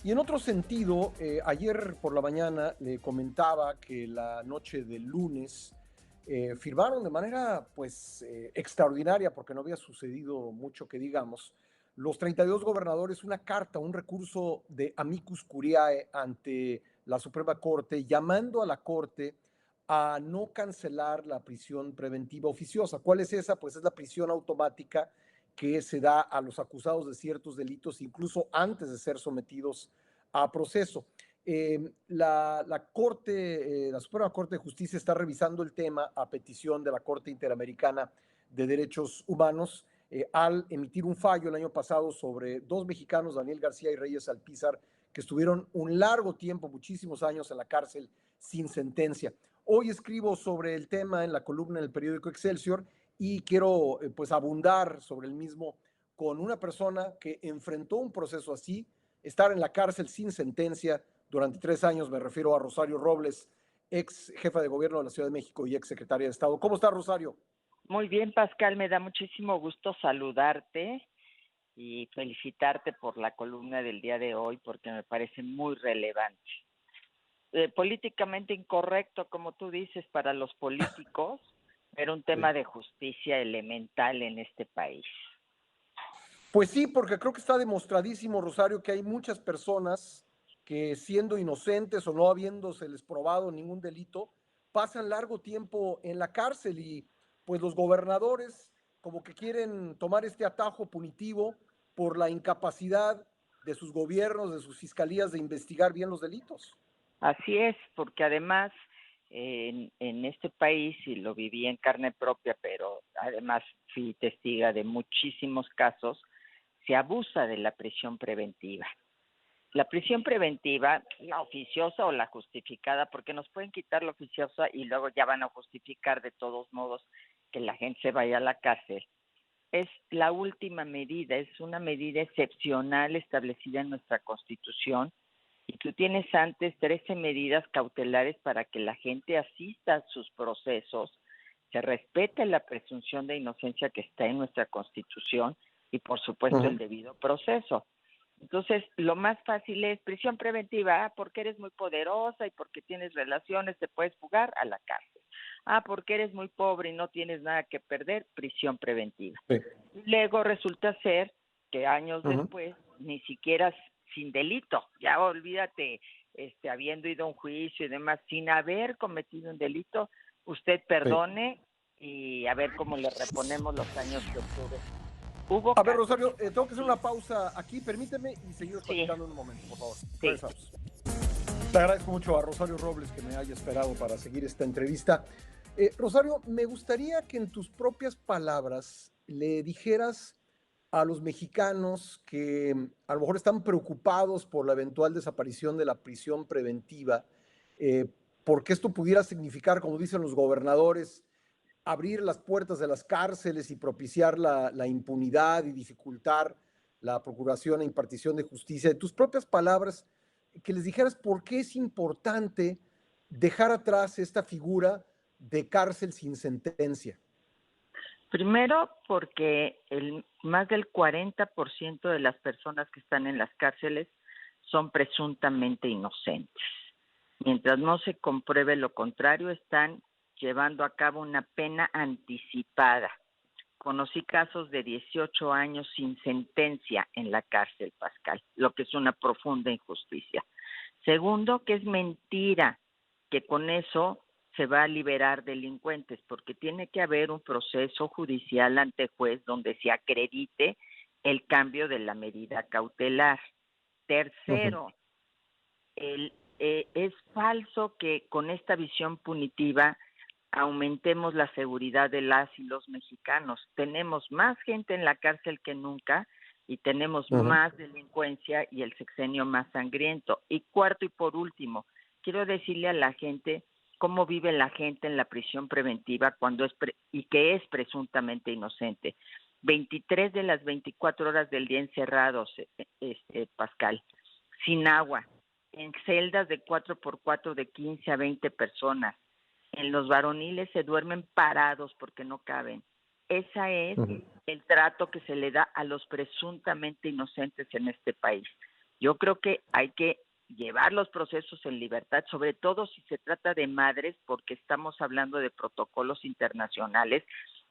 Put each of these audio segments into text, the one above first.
Y en otro sentido, ayer por la mañana le comentaba que la noche del lunes firmaron de manera pues extraordinaria, porque no había sucedido mucho que digamos, los 32 gobernadores una carta, un recurso de amicus curiae ante la Suprema Corte, llamando a la Corte a no cancelar la prisión preventiva oficiosa. ¿Cuál es esa? Pues es la prisión automática que se da a los acusados de ciertos delitos, incluso antes de ser sometidos a proceso. La Suprema Corte de Justicia está revisando el tema a petición de la Corte Interamericana de Derechos Humanos al emitir un fallo el año pasado sobre dos mexicanos, Daniel García y Reyes Alpizar, que estuvieron un largo tiempo, muchísimos años en la cárcel sin sentencia. Hoy escribo sobre el tema en la columna en el periódico Excelsior y quiero pues abundar sobre el mismo con una persona que enfrentó un proceso así, estar en la cárcel sin sentencia durante 3 años. Me refiero a Rosario Robles, ex jefa de gobierno de la Ciudad de México y ex secretaria de Estado. ¿Cómo está, Rosario? Muy bien, Pascal, me da muchísimo gusto saludarte y felicitarte por la columna del día de hoy porque me parece muy relevante. Políticamente incorrecto, como tú dices, para los políticos, pero un Sí. tema de justicia elemental en este país. Pues sí, porque creo que está demostradísimo, Rosario, que hay muchas personas que siendo inocentes o no habiéndoseles probado ningún delito, pasan largo tiempo en la cárcel y pues los gobernadores como que quieren tomar este atajo punitivo por la incapacidad de sus gobiernos, de sus fiscalías de investigar bien los delitos. Así es, porque además en este país, y lo viví en carne propia, pero además fui testiga de muchísimos casos, se abusa de la prisión preventiva. La prisión preventiva, la oficiosa o la justificada, porque nos pueden quitar la oficiosa y luego ya van a justificar de todos modos que la gente se vaya a la cárcel, es la última medida, es una medida excepcional establecida en nuestra Constitución y tú tienes antes 13 medidas cautelares para que la gente asista a sus procesos, se respete la presunción de inocencia que está en nuestra Constitución y por supuesto el debido proceso. Entonces, lo más fácil es prisión preventiva, porque eres muy poderosa y porque tienes relaciones, te puedes fugar a la cárcel. Porque eres muy pobre y no tienes nada que perder, prisión preventiva. Sí. Luego resulta ser que años Ujú. después, ni siquiera sin delito, ya olvídate, habiendo ido a un juicio y demás, sin haber cometido un delito, usted Sí. perdone y a ver cómo le reponemos los años que obtuve. Hubo A ver, casos Rosario, de tengo que hacer una homicidio. pausa aquí. Permíteme y seguimos Sí, platicando en un momento, por favor. sí. Regresamos. Le agradezco mucho a Rosario Robles que me haya esperado para seguir esta entrevista. Rosario, me gustaría que en tus propias palabras le dijeras a los mexicanos que a lo mejor están preocupados por la eventual desaparición de la prisión preventiva, eh, porque esto pudiera significar, como dicen los gobernadores, abrir las puertas de las cárceles y propiciar la impunidad y dificultar la procuración e impartición de justicia. De tus propias palabras, que les dijeras por qué es importante dejar atrás esta figura de cárcel sin sentencia. Primero, porque más del 40% de las personas que están en las cárceles son presuntamente inocentes. Mientras no se compruebe lo contrario, están llevando a cabo una pena anticipada. Conocí casos de 18 años sin sentencia en la cárcel, Pascal, lo que es una profunda injusticia. Segundo, que es mentira que con eso se va a liberar delincuentes, porque tiene que haber un proceso judicial ante juez donde se acredite el cambio de la medida cautelar. Uh -huh. Tercero, es falso que con esta visión punitiva aumentemos la seguridad de las y los mexicanos. Tenemos más gente en la cárcel que nunca y tenemos Uh -huh. más delincuencia y el sexenio más sangriento. Y cuarto y por último, quiero decirle a la gente cómo vive la gente en la prisión preventiva cuando y que es presuntamente inocente. 23 de las 24 horas del día encerrados, Pascal, sin agua, en celdas de 4x4 de 15 a 20 personas. En los varoniles se duermen parados porque no caben. Ese es Uh -huh. el trato que se le da a los presuntamente inocentes en este país. Yo creo que hay que llevar los procesos en libertad, sobre todo si se trata de madres, porque estamos hablando de protocolos internacionales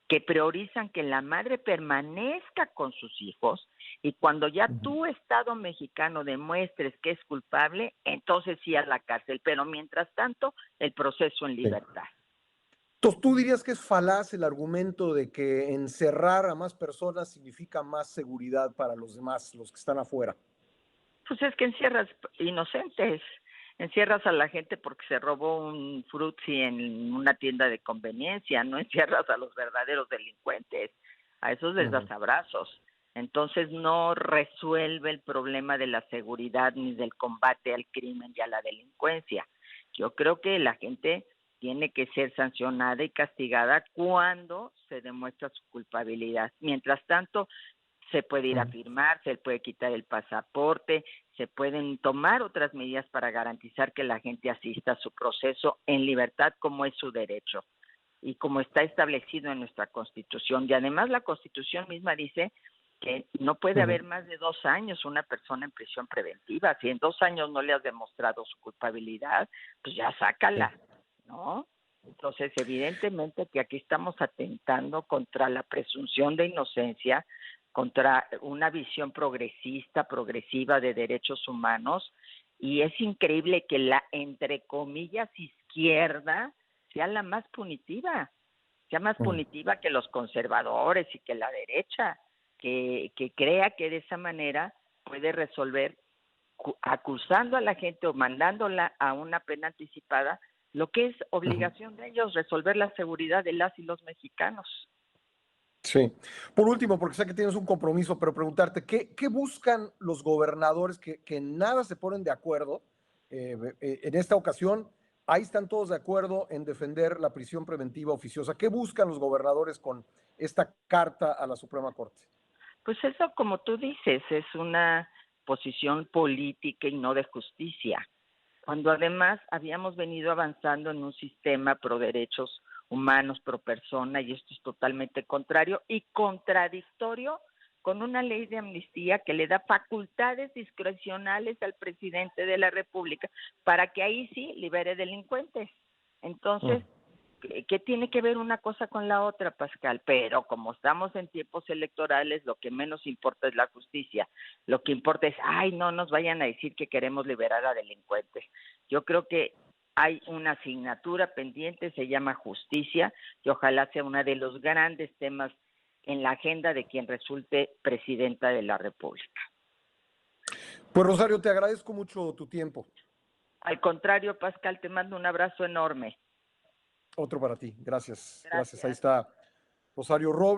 que priorizan que la madre permanezca con sus hijos y cuando ya Ujú. tú, Estado mexicano, demuestres que es culpable, entonces sí a la cárcel, pero mientras tanto, el proceso en Sí. libertad. Entonces, ¿tú dirías que es falaz el argumento de que encerrar a más personas significa más seguridad para los demás, los que están afuera? Pues es que encierras inocentes, encierras a la gente porque se robó un frutzi en una tienda de conveniencia, no encierras a los verdaderos delincuentes, a esos les das Ujú. abrazos. Entonces no resuelve el problema de la seguridad ni del combate al crimen y a la delincuencia. Yo creo que la gente tiene que ser sancionada y castigada cuando se demuestra su culpabilidad. Mientras tanto, se puede ir a Ujú. firmar, se puede quitar el pasaporte, se pueden tomar otras medidas para garantizar que la gente asista a su proceso en libertad como es su derecho y como está establecido en nuestra Constitución. Y además la Constitución misma dice que no puede Ujú. haber más de 2 años una persona en prisión preventiva. Si en 2 años no le has demostrado su culpabilidad, pues ya Sí. sácala, ¿no? Entonces, evidentemente que aquí estamos atentando contra la presunción de inocencia, contra una visión progresista, progresiva de derechos humanos, y es increíble que la, entre comillas, izquierda sea la más punitiva, sea más Ujú. punitiva que los conservadores y que la derecha, que crea que de esa manera puede resolver acusando a la gente o mandándola a una pena anticipada, lo que es Ujú. obligación de ellos, resolver la seguridad de las y los mexicanos. Sí. Por último, porque sé que tienes un compromiso, pero preguntarte, ¿qué buscan los gobernadores que en nada se ponen de acuerdo? En esta ocasión, ahí están todos de acuerdo en defender la prisión preventiva oficiosa. ¿Qué buscan los gobernadores con esta carta a la Suprema Corte? Pues eso, como tú dices, es una posición política y no de justicia, cuando además habíamos venido avanzando en un sistema pro derechos humanos, pro persona, y esto es totalmente contrario y contradictorio con una ley de amnistía que le da facultades discrecionales al presidente de la República para que ahí sí libere delincuentes. Entonces, ¿qué tiene que ver una cosa con la otra, Pascal? Pero como estamos en tiempos electorales, lo que menos importa es la justicia. Lo que importa es, ay, no nos vayan a decir que queremos liberar a delincuentes. Yo creo que hay una asignatura pendiente, se llama justicia, y ojalá sea uno de los grandes temas en la agenda de quien resulte presidenta de la República. Pues Rosario, te agradezco mucho tu tiempo. Al contrario, Pascal, te mando un abrazo enorme. Otro para ti. Gracias. Gracias. Ahí Gracias. está Rosario Robles.